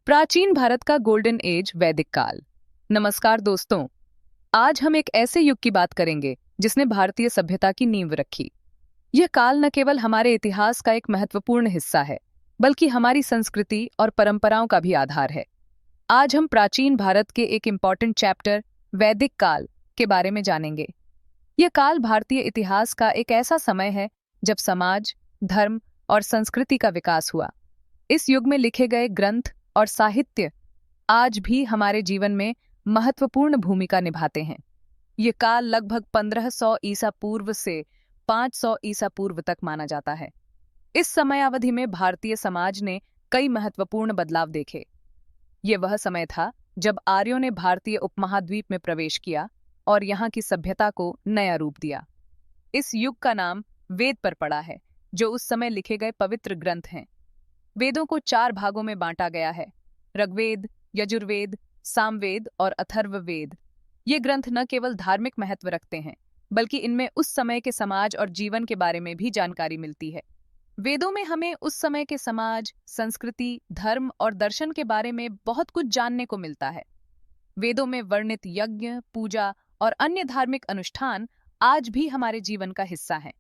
प्राचीन भारत का golden age वैदिक काल। नमस्कार दोस्तों, आज हम एक ऐसे युग की बात करेंगे जिसने भारतीय सभ्यता की नींव रखी। यह काल न केवल हमारे इतिहास का एक महत्वपूर्ण हिस्सा है, बल्कि हमारी संस्कृति और परंपराओं का भी आधार है। आज हम प्राचीन भारत के एक इम्पॉर्टेंट चैप्टर वैदिक काल के बारे में जानेंगे। यह काल भारतीय इतिहास का एक ऐसा समय है जब समाज, धर्म और संस्कृति का विकास हुआ। इस युग में लिखे गए ग्रंथ और साहित्य आज भी हमारे जीवन में महत्वपूर्ण भूमिका निभाते हैं। ये काल लगभग 1500 ईसा पूर्व से 500 ईसा पूर्व तक माना जाता है। इस समयावधि में भारतीय समाज ने कई महत्वपूर्ण बदलाव देखे। ये वह समय था जब आर्यों ने भारतीय उपमहाद्वीप में प्रवेश किया और यहाँ की सभ्यता को नया रूप दिया। इस युग का नाम वेद पर पड़ा है, जो उस समय लिखे गए पवित्र ग्रंथ हैं। वेदों को 4 भागों में बांटा गया है: ऋग्वेद, यजुर्वेद, सामवेद और अथर्ववेद। ये ग्रंथ न केवल धार्मिक महत्व रखते हैं, बल्कि इनमें उस समय के समाज और जीवन के बारे में भी जानकारी मिलती है। वेदों में हमें उस समय के समाज, संस्कृति, धर्म और दर्शन के बारे में बहुत कुछ जानने को मिलता है। वेदों में वर्णित यज्ञ, पूजा और अन्य धार्मिक अनुष्ठान आज भी हमारे जीवन का हिस्सा हैं।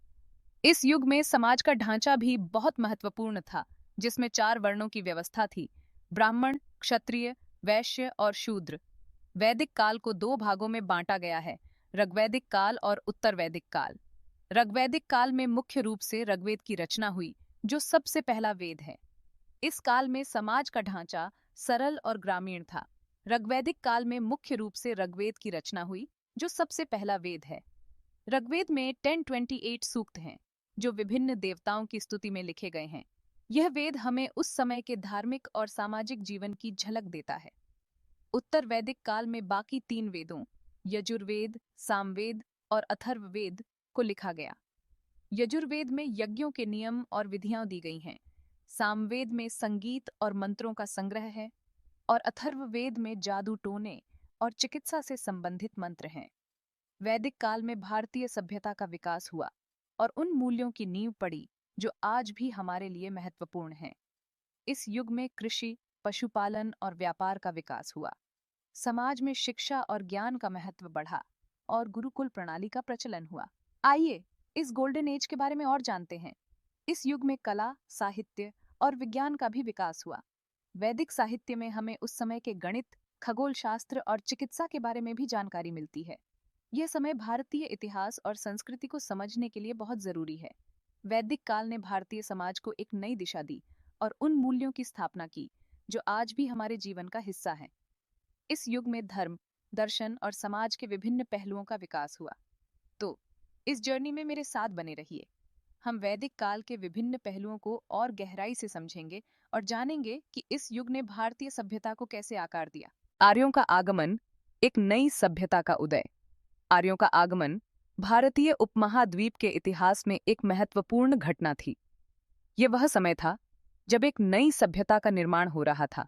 इस युग में समाज का ढांचा भी बहुत महत्वपूर्ण था, जिसमें 4 वर्णों की व्यवस्था थी: ब्राह्मण, क्षत्रिय, वैश्य और शूद्र। वैदिक काल को 2 भागों में बांटा गया है: ऋग्वैदिक काल और उत्तरवैदिक काल। ऋग्वैदिक काल में मुख्य रूप से ऋग्वेद की रचना हुई, जो सबसे पहला वेद है। इस काल में समाज का ढांचा सरल और ग्रामीण था। ऋग्वैदिक काल में मुख्य रूप से ऋग्वेद की रचना हुई, जो सबसे पहला वेद है। ऋग्वेद में 1028 सूक्त हैं, जो विभिन्न देवताओं की स्तुति में लिखे गए हैं। यह वेद हमें उस समय के धार्मिक और सामाजिक जीवन की झलक देता है। उत्तर वैदिक काल में बाकी 3 वेदों यजुर्वेद, सामवेद और अथर्ववेद को लिखा गया। यजुर्वेद में यज्ञों के नियम और विधियां दी गई हैं। सामवेद में संगीत और मंत्रों का संग्रह है और अथर्ववेद में जादू टोने और चिकित्सा से संबंधित मंत्र हैं। वैदिक काल में भारतीय सभ्यता का विकास हुआ और उन मूल्यों की नींव पड़ी जो आज भी हमारे लिए महत्वपूर्ण हैं। इस युग में कृषि, पशुपालन और व्यापार का विकास हुआ। समाज में शिक्षा और ज्ञान का महत्व बढ़ा और गुरुकुल प्रणाली का प्रचलन हुआ। आइए इस गोल्डन एज के बारे में और जानते हैं। इस युग में कला, साहित्य और विज्ञान का भी विकास हुआ। वैदिक साहित्य में हमें उस समय के गणित, खगोल शास्त्र और चिकित्सा के बारे में भी जानकारी मिलती है। यह समय भारतीय इतिहास और संस्कृति को समझने के लिए बहुत जरूरी है। वैदिक काल ने भारतीय समाज को एक नई दिशा दी और उन मूल्यों की स्थापना की जो आज भी हमारे जीवन का हिस्सा हैं। इस युग में धर्म, दर्शन और समाज के विभिन्न पहलुओं का विकास हुआ। तो इस जर्नी में मेरे साथ बने रहिए। हम वैदिक काल के विभिन्न पहलुओं को और गहराई से समझेंगे और जानेंगे कि इस युग ने भारतीय सभ्यता को कैसे आकार दिया। आर्यों का आगमन, एक नई सभ्यता का उदय। आर्यों का आगमन भारतीय उपमहाद्वीप के इतिहास में एक महत्वपूर्ण घटना थी। यह वह समय था जब एक नई सभ्यता का निर्माण हो रहा था,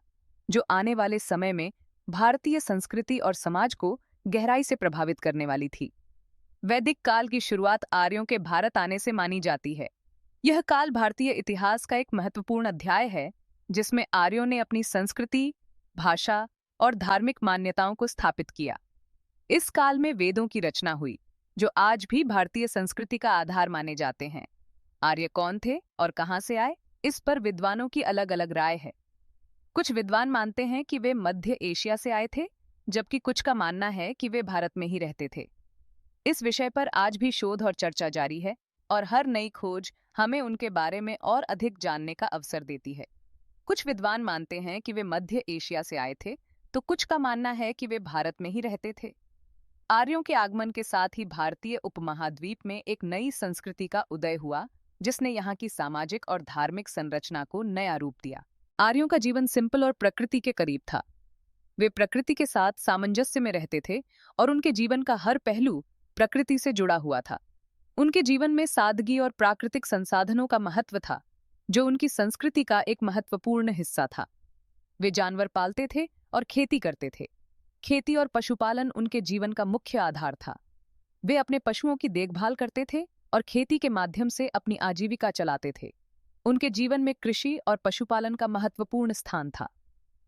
जो आने वाले समय में भारतीय संस्कृति और समाज को गहराई से प्रभावित करने वाली थी। वैदिक काल की शुरुआत आर्यों के भारत आने से मानी जाती है। यह काल भारतीय इतिहास का एक महत्वपूर्ण अध्याय है, जिसमें आर्यों ने अपनी संस्कृति, भाषा और धार्मिक मान्यताओं को स्थापित किया। इस काल में वेदों की रचना हुई, जो आज भी भारतीय संस्कृति का आधार माने जाते हैं। आर्य कौन थे और कहां से आए, इस पर विद्वानों की अलग अलग राय है। कुछ विद्वान मानते हैं कि वे मध्य एशिया से आए थे, जबकि कुछ का मानना है कि वे भारत में ही रहते थे। इस विषय पर आज भी शोध और चर्चा जारी है और हर नई खोज हमें उनके बारे में और अधिक जानने का अवसर देती है। कुछ विद्वान मानते हैं कि वे मध्य एशिया से आए थे, तो कुछ का मानना है कि वे भारत में ही रहते थे। आर्यों के आगमन के साथ ही भारतीय उपमहाद्वीप में एक नई संस्कृति का उदय हुआ, जिसने यहाँ की सामाजिक और धार्मिक संरचना को नया रूप दिया। आर्यों का जीवन सिंपल और प्रकृति के करीब था। वे प्रकृति के साथ सामंजस्य में रहते थे और उनके जीवन का हर पहलू प्रकृति से जुड़ा हुआ था। उनके जीवन में सादगी और प्राकृतिक संसाधनों का महत्व था, जो उनकी संस्कृति का एक महत्वपूर्ण हिस्सा था। वे जानवर पालते थे और खेती करते थे। खेती और पशुपालन उनके जीवन का मुख्य आधार था। वे अपने पशुओं की देखभाल करते थे और खेती के माध्यम से अपनी आजीविका चलाते थे। उनके जीवन में कृषि और पशुपालन का महत्वपूर्ण स्थान था।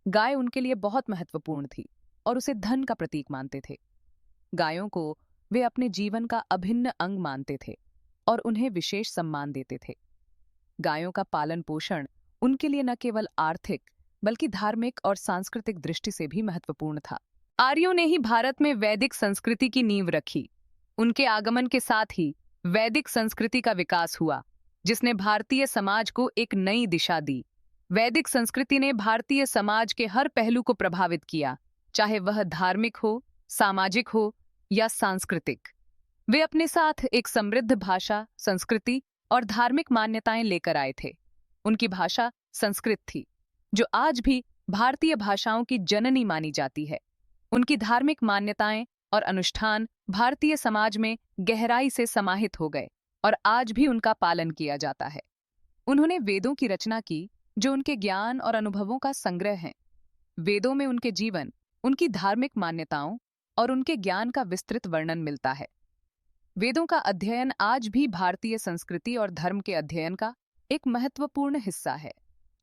गाय उनके लिए बहुत महत्वपूर्ण थी और उसे धन का प्रतीक मानते थे। गायों को वे अपने जीवन का अभिन्न अंग मानते थे और उन्हें विशेष सम्मान देते थे। गायों का पालन पोषण उनके लिए न केवल आर्थिक बल्कि धार्मिक और सांस्कृतिक दृष्टि से भी महत्वपूर्ण था। आर्यों ने ही भारत में वैदिक संस्कृति की नींव रखी। उनके आगमन के साथ ही वैदिक संस्कृति का विकास हुआ, जिसने भारतीय समाज को एक नई दिशा दी। वैदिक संस्कृति ने भारतीय समाज के हर पहलू को प्रभावित किया, चाहे वह धार्मिक हो, सामाजिक हो या सांस्कृतिक। वे अपने साथ एक समृद्ध भाषा, संस्कृति और धार्मिक मान्यताएं लेकर आए थे। उनकी भाषा संस्कृत थी, जो आज भी भारतीय भाषाओं की जननी मानी जाती है। उनकी धार्मिक मान्यताएं और अनुष्ठान भारतीय समाज में गहराई से समाहित हो गए और आज भी उनका पालन किया जाता है। उन्होंने वेदों की रचना की, जो उनके ज्ञान और अनुभवों का संग्रह हैं। वेदों में उनके जीवन, उनकी धार्मिक मान्यताओं और उनके ज्ञान का विस्तृत वर्णन मिलता है। वेदों का अध्ययन आज भी भारतीय संस्कृति और धर्म के अध्ययन का एक महत्वपूर्ण हिस्सा है।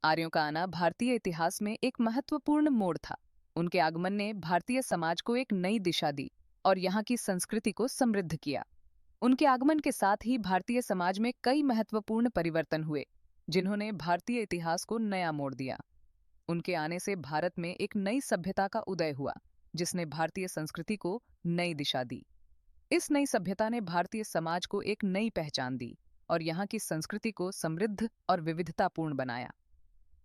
आर्यों का आना भारतीय इतिहास में एक महत्वपूर्ण मोड़ था। उनके आगमन ने भारतीय समाज को एक नई दिशा दी और यहाँ की संस्कृति को समृद्ध किया। उनके आगमन के साथ ही भारतीय समाज में कई महत्वपूर्ण परिवर्तन हुए, जिन्होंने भारतीय इतिहास को नया मोड़ दिया। उनके आने से भारत में एक नई सभ्यता का उदय हुआ, जिसने भारतीय संस्कृति को नई दिशा दी। इस नई सभ्यता ने भारतीय समाज को एक नई पहचान दी और यहाँ की संस्कृति को समृद्ध और विविधतापूर्ण बनाया।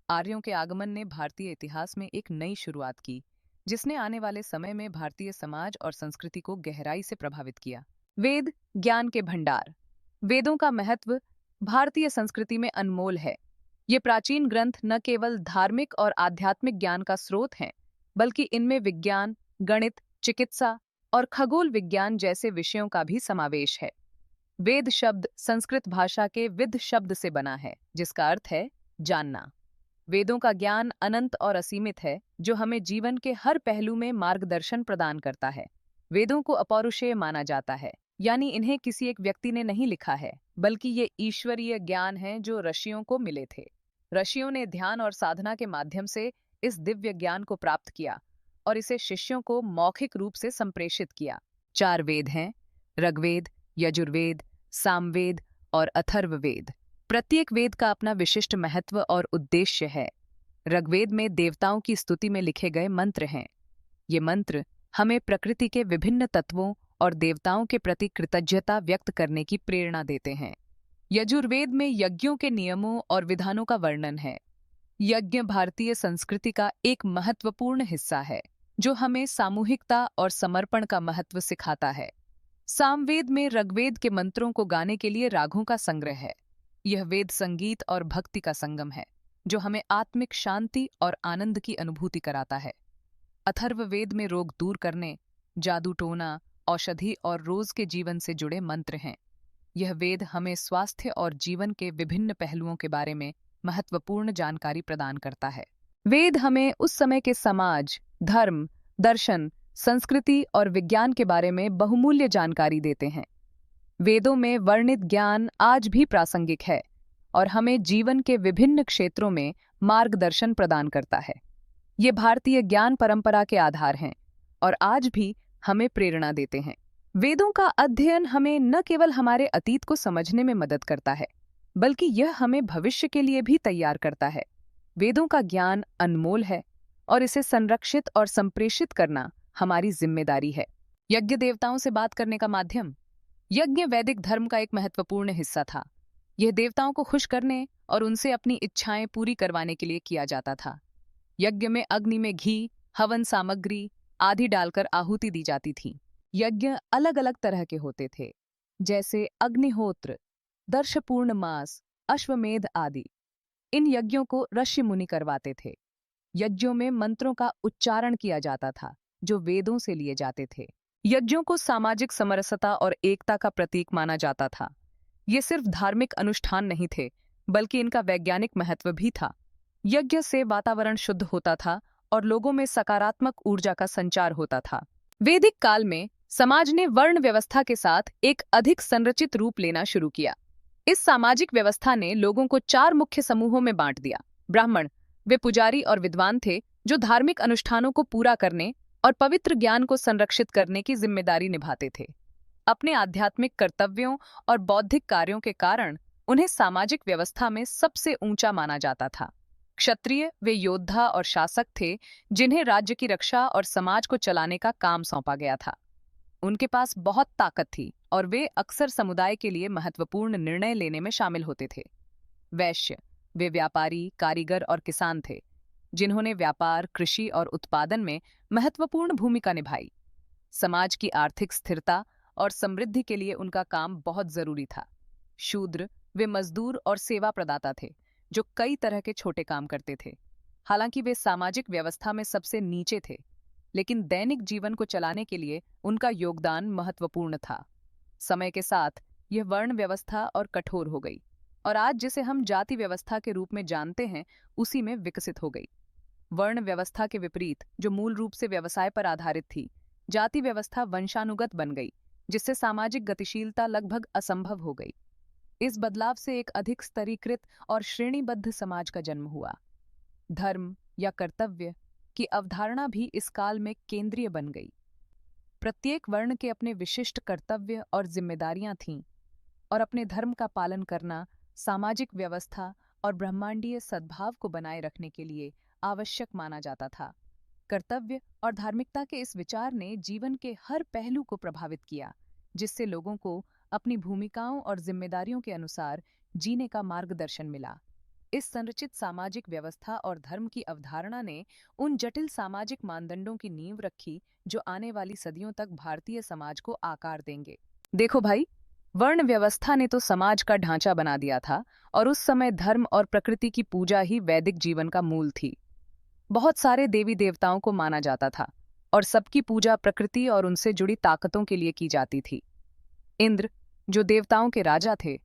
आर्यों के आगमन ने भारतीय इतिहास में एक नई शुरुआत की, जिसने आने वाले समय में भारतीय समाज और संस्कृति को गहराई से प्रभावित किया। वेद ज्ञान के भंडार। वेदों का महत्व भारतीय संस्कृति में अनमोल है। ये प्राचीन ग्रंथ न केवल धार्मिक और आध्यात्मिक ज्ञान का स्रोत हैं, बल्कि इनमें विज्ञान, गणित, चिकित्सा और खगोल विज्ञान जैसे विषयों का भी समावेश है। वेद शब्द संस्कृत भाषा के विद शब्द से बना है, जिसका अर्थ है जानना। वेदों का ज्ञान अनंत और असीमित है, जो हमें जीवन के हर पहलू में मार्गदर्शन प्रदान करता है। वेदों को अपौरुषेय माना जाता है, यानी इन्हें किसी एक व्यक्ति ने नहीं लिखा है, बल्कि ये ईश्वरीय ज्ञान है जो ऋषियों को मिले थे। ऋषियों ने ध्यान और साधना के माध्यम से इस दिव्य ज्ञान को प्राप्त किया और इसे शिष्यों को मौखिक रूप से संप्रेषित किया। 4 वेद हैं: ऋग्वेद, यजुर्वेद, सामवेद और अथर्ववेद। प्रत्येक वेद का अपना विशिष्ट महत्व और उद्देश्य है। ऋग्वेद में देवताओं की स्तुति में लिखे गए मंत्र हैं। ये मंत्र हमें प्रकृति के विभिन्न तत्वों और देवताओं के प्रति कृतज्ञता व्यक्त करने की प्रेरणा देते हैं। यजुर्वेद में यज्ञों के नियमों और विधानों का वर्णन है। यज्ञ भारतीय संस्कृति का एक महत्वपूर्ण हिस्सा है, जो हमें सामूहिकता और समर्पण का महत्व सिखाता है। सामवेद में ऋग्वेद के मंत्रों को गाने के लिए रागों का संग्रह है। यह वेद संगीत और भक्ति का संगम है, जो हमें आत्मिक शांति और आनंद की अनुभूति कराता है। अथर्ववेद में रोग दूर करने, जादू टोना, औषधि और रोज के जीवन से जुड़े मंत्र हैं। यह वेद हमें स्वास्थ्य और जीवन के विभिन्न पहलुओं के बारे में महत्वपूर्ण जानकारी प्रदान करता है। वेद हमें उस समय के समाज, धर्म, दर्शन, संस्कृति और विज्ञान के बारे में बहुमूल्य जानकारी देते हैं। वेदों में वर्णित ज्ञान आज भी प्रासंगिक है और हमें जीवन के विभिन्न क्षेत्रों में मार्गदर्शन प्रदान करता है। ये भारतीय ज्ञान परंपरा के आधार हैं और आज भी हमें प्रेरणा देते हैं। वेदों का अध्ययन हमें न केवल हमारे अतीत को समझने में मदद करता है, बल्कि यह हमें भविष्य के लिए भी तैयार करता है। वेदों का ज्ञान अनमोल है और इसे संरक्षित और संप्रेषित करना हमारी जिम्मेदारी है। यज्ञ देवताओं से बात करने का माध्यम। यज्ञ वैदिक धर्म का एक महत्वपूर्ण हिस्सा था। यह देवताओं को खुश करने और उनसे अपनी इच्छाएं पूरी करवाने के लिए किया जाता था। यज्ञ में अग्नि में घी, हवन सामग्री आदि डालकर आहुति दी जाती थी। यज्ञ अलग अलग तरह के होते थे, जैसे अग्निहोत्र, दर्शपूर्ण मास, अश्वमेध आदि। इन यज्ञों को ऋषि मुनि करवाते थे। यज्ञों में मंत्रों का उच्चारण किया जाता था, जो वेदों से लिए जाते थे। यज्ञों को सामाजिक समरसता और एकता का प्रतीक माना जाता था। ये सिर्फ धार्मिक अनुष्ठान नहीं थे, बल्कि इनका वैज्ञानिक महत्व भी था। यज्ञ से वातावरण शुद्ध होता था और लोगों में सकारात्मक ऊर्जा का संचार होता था। वैदिक काल में समाज ने वर्ण व्यवस्था के साथ एक अधिक संरचित रूप लेना शुरू किया। इस सामाजिक व्यवस्था ने लोगों को 4 मुख्य समूहों में बांट दिया। ब्राह्मण, वे पुजारी और विद्वान थे जो धार्मिक अनुष्ठानों को पूरा करने और पवित्र ज्ञान को संरक्षित करने की जिम्मेदारी निभाते थे। अपने आध्यात्मिक कर्तव्यों और बौद्धिक कार्यों के कारण उन्हें सामाजिक व्यवस्था में सबसे ऊंचा माना जाता था। क्षत्रिय वे योद्धा और शासक थे जिन्हें राज्य की रक्षा और समाज को चलाने का काम सौंपा गया था। उनके पास बहुत ताकत थी और वे अक्सर समुदाय के लिए महत्वपूर्ण निर्णय लेने में शामिल होते थे। वैश्य वे व्यापारी, कारीगर और किसान थे जिन्होंने व्यापार, कृषि और उत्पादन में महत्वपूर्ण भूमिका निभाई। समाज की आर्थिक स्थिरता और समृद्धि के लिए उनका काम बहुत जरूरी था। शूद्र वे मजदूर और सेवा प्रदाता थे जो कई तरह के छोटे काम करते थे। हालांकि वे सामाजिक व्यवस्था में सबसे नीचे थे, लेकिन दैनिक जीवन को चलाने के लिए उनका योगदान महत्वपूर्ण था। समय के साथ यह वर्ण व्यवस्था और कठोर हो गई और आज जिसे हम जाति व्यवस्था के रूप में जानते हैं उसी में विकसित हो गई। वर्ण व्यवस्था के विपरीत, जो मूल रूप से व्यवसाय पर आधारित थी, जाति व्यवस्था वंशानुगत बन गई, जिससे सामाजिक गतिशीलता लगभग असंभव हो गई। इस बदलाव से एक अधिक स्तरीकृत और श्रेणीबद्ध समाज का जन्म हुआ। धर्म या कर्तव्य की अवधारणा भी इस काल में केंद्रीय बन गई। प्रत्येक वर्ण के अपने विशिष्ट कर्तव्य और जिम्मेदारियां थीं, और अपने धर्म का पालन करना सामाजिक व्यवस्था और ब्रह्मांडीय सद्भाव को बनाए रखने के लिए आवश्यक माना जाता था। कर्तव्य और धार्मिकता के इस विचार ने जीवन के हर पहलू को प्रभावित किया, जिससे लोगों को अपनी भूमिकाओं और जिम्मेदारियों के अनुसार जीने का मार्गदर्शन मिला। इस संरचित सामाजिक व्यवस्था और धर्म की अवधारणा ने उन जटिल सामाजिक मानदंडों की नींव रखी जो आने वाली सदियों तक भारतीय समाज को आकार देंगे। देखो भाई, वर्ण व्यवस्था ने तो समाज का ढांचा बना दिया था और उस समय धर्म और प्रकृति की पूजा ही वैदिक जीवन का मूल थी। बहुत सारे देवी देवताओं को माना जाता था और सबकी पूजा प्रकृति और उनसे जुड़ी ताकतों के लिए की जाती थी। इंद्र, जो देवताओं के राजा थे,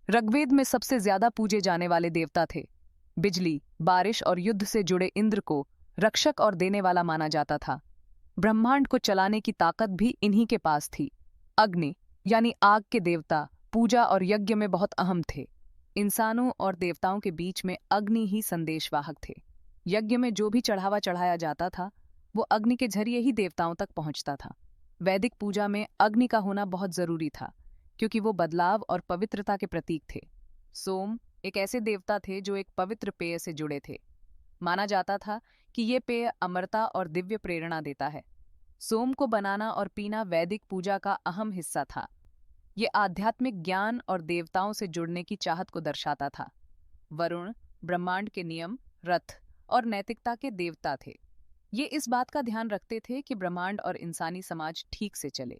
ऋग्वेद में सबसे ज्यादा पूजे जाने वाले देवता थे। बिजली, बारिश और युद्ध से जुड़े इंद्र को रक्षक और देने वाला माना जाता था। ब्रह्मांड को चलाने की ताकत भी इन्हीं के पास थी। अग्नि यानी आग के देवता पूजा और यज्ञ में बहुत अहम थे। इंसानों और देवताओं के बीच में अग्नि ही संदेशवाहक थे। यज्ञ में जो भी चढ़ावा चढ़ाया जाता था वो अग्नि के जरिए ही देवताओं तक पहुंचता था। वैदिक पूजा में अग्नि का होना बहुत जरूरी था क्योंकि वो बदलाव और पवित्रता के प्रतीक थे। सोम एक ऐसे देवता थे जो एक पवित्र पेय से जुड़े थे। माना जाता था कि ये पेय अमरता और दिव्य प्रेरणा देता है। सोम को बनाना और पीना वैदिक पूजा का अहम हिस्सा था। ये आध्यात्मिक ज्ञान और देवताओं से जुड़ने की चाहत को दर्शाता था। वरुण ब्रह्मांड के नियम, रथ और नैतिकता के देवता थे। ये इस बात का ध्यान रखते थे कि ब्रह्मांड और इंसानी समाज ठीक से चले।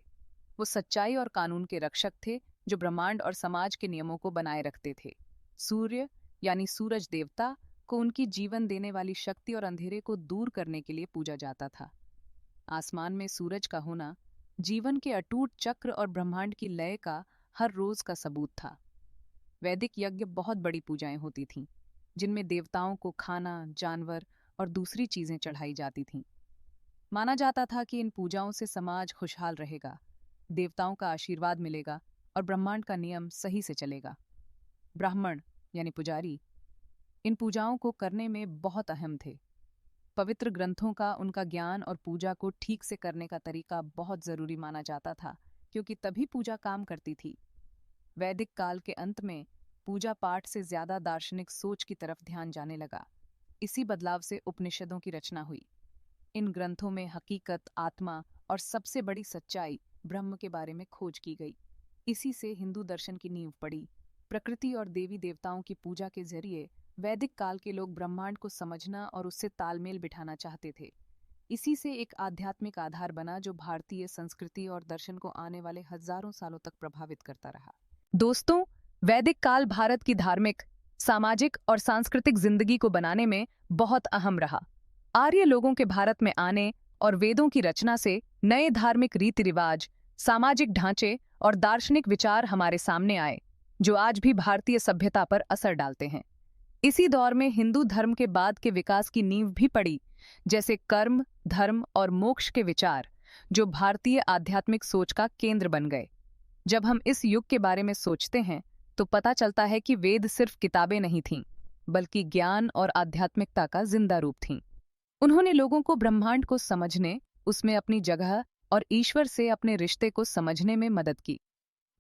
वो सच्चाई और कानून के रक्षक थे जो ब्रह्मांड और समाज के नियमों को बनाए रखते थे। सूर्य यानी सूरज देवता को उनकी जीवन देने वाली शक्ति और अंधेरे को दूर करने के लिए पूजा जाता था। आसमान में सूरज का होना जीवन के अटूट चक्र और ब्रह्मांड की लय का हर रोज का सबूत था। वैदिक यज्ञ बहुत बड़ी पूजाएं होती थीं, जिनमें देवताओं को खाना, जानवर और दूसरी चीजें चढ़ाई जाती थीं। माना जाता था कि इन पूजाओं से समाज खुशहाल रहेगा, देवताओं का आशीर्वाद मिलेगा और ब्रह्मांड का नियम सही से चलेगा। ब्राह्मण यानी पुजारी इन पूजाओं को करने में बहुत अहम थे। पवित्र ग्रंथों का उनका ज्ञान और पूजा को ठीक से करने का तरीका बहुत जरूरी माना जाता था, क्योंकि तभी पूजा काम करती थी। वैदिक काल के अंत में पूजा पाठ से ज्यादा दार्शनिक सोच की तरफ ध्यान जाने लगा। इसी बदलाव से उपनिषदों की रचना हुई। इन ग्रंथों में हकीकत, आत्मा और सबसे बड़ी सच्चाई ब्रह्म के बारे में खोज की गई। इसी से हिंदू दर्शन की नींव पड़ी। प्रकृति और देवी देवताओं की पूजा के जरिए वैदिक काल के लोग ब्रह्मांड को समझना और उससे तालमेल बिठाना चाहते थे। इसी से एक आध्यात्मिक आधार बना जो भारतीय संस्कृति और दर्शन को आने वाले हजारों सालों तक प्रभावित करता रहा। दोस्तों, वैदिक काल भारत की धार्मिक, सामाजिक और सांस्कृतिक जिंदगी को बनाने में बहुत अहम रहा। आर्य लोगों के भारत में आने और वेदों की रचना से नए धार्मिक रीति रिवाज, सामाजिक ढांचे और दार्शनिक विचार हमारे सामने आए, जो आज भी भारतीय सभ्यता पर असर डालते हैं। इसी दौर में हिंदू धर्म के बाद के विकास की नींव भी पड़ी, जैसे कर्म, धर्म और मोक्ष के विचार, जो भारतीय आध्यात्मिक सोच का केंद्र बन गए। जब हम इस युग के बारे में सोचते हैं तो पता चलता है कि वेद सिर्फ किताबें नहीं थीं, बल्कि ज्ञान और आध्यात्मिकता का जिंदा रूप थीं। उन्होंने लोगों को ब्रह्मांड को समझने, उसमें अपनी जगह और ईश्वर से अपने रिश्ते को समझने में मदद की।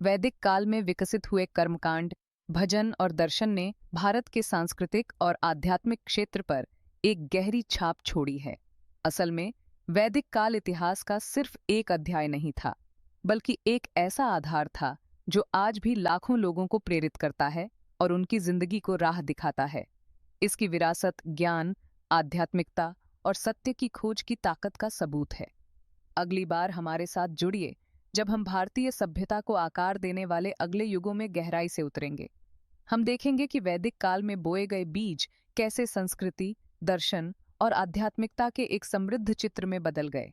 वैदिक काल में विकसित हुए कर्मकांड, भजन और दर्शन ने भारत के सांस्कृतिक और आध्यात्मिक क्षेत्र पर एक गहरी छाप छोड़ी है। असल में वैदिक काल इतिहास का सिर्फ एक अध्याय नहीं था, बल्कि एक ऐसा आधार था जो आज भी लाखों लोगों को प्रेरित करता है और उनकी जिंदगी को राह दिखाता है। इसकी विरासत ज्ञान, आध्यात्मिकता और सत्य की खोज की ताकत का सबूत है। अगली बार हमारे साथ जुड़िए जब हम भारतीय सभ्यता को आकार देने वाले अगले युगों में गहराई से उतरेंगे। हम देखेंगे कि वैदिक काल में बोए गए बीज कैसे संस्कृति, दर्शन और आध्यात्मिकता के एक समृद्ध चित्र में बदल गए।